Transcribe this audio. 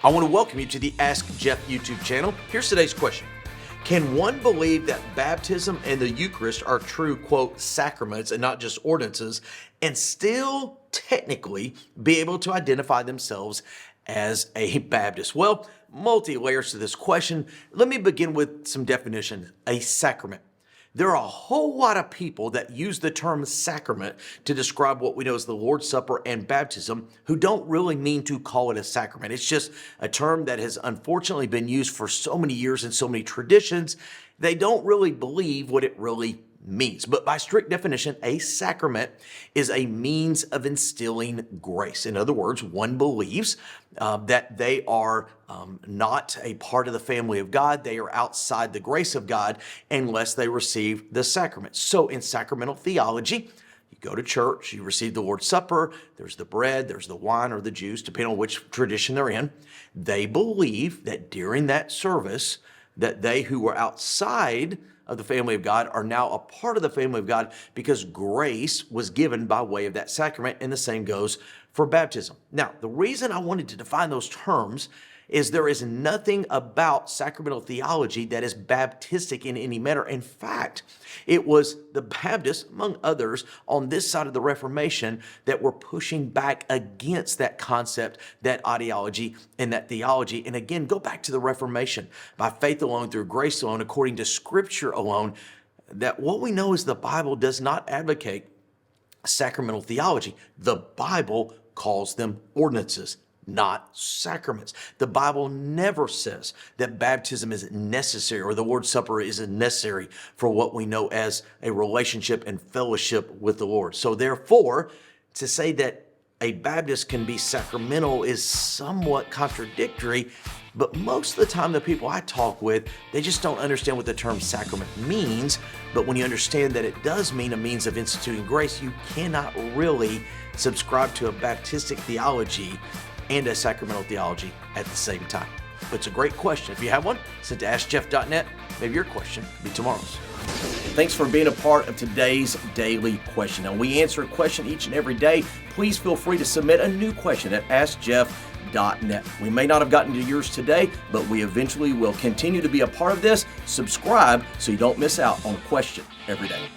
I want to welcome you to the Ask Jeff YouTube channel. Here's today's question. Can one believe that baptism and the Eucharist are true, quote, sacraments and not just ordinances, and still technically be able to identify themselves as a Baptist? Well, multi-layers to this question. Let me begin with some definitions. A sacrament. There are a whole lot of people that use the term sacrament to describe what we know as the Lord's Supper and baptism who don't really mean to call it a sacrament. It's just a term that has unfortunately been used for so many years and so many traditions. They don't really believe what it really means. But by strict definition, a sacrament is a means of instilling grace. In other words, one believes that they are not a part of the family of God. They are outside the grace of God unless they receive the sacrament. So in sacramental theology, you go to church, you receive the Lord's Supper, there's the bread, there's the wine or the juice, depending on which tradition they're in. They believe that during that service, that they who were outside of the family of God are now a part of the family of God because grace was given by way of that sacrament, and the same goes for baptism. Now, the reason I wanted to define those terms is there is nothing about sacramental theology that is baptistic in any manner. In fact, it was the Baptists, among others, on this side of the Reformation that were pushing back against that concept, that ideology, and that theology. And again, go back to the Reformation. By faith alone, through grace alone, according to Scripture alone, that what we know is the Bible does not advocate sacramental theology. The Bible calls them ordinances, not sacraments. The Bible never says that baptism is necessary or the Lord's Supper is necessary for what we know as a relationship and fellowship with the Lord. So therefore, to say that a Baptist can be sacramental is somewhat contradictory, but most of the time the people I talk with, they just don't understand what the term sacrament means. But when you understand that it does mean a means of instituting grace, you cannot really subscribe to a Baptistic theology and a sacramental theology at the same time. But it's a great question. If you have one, send to askjeff.net. Maybe your question could be tomorrow's. Thanks for being a part of today's daily question. Now, we answer a question each and every day. Please feel free to submit a new question at askjeff.net. We may not have gotten to yours today, but we eventually will continue to be a part of this. Subscribe so you don't miss out on a question every day.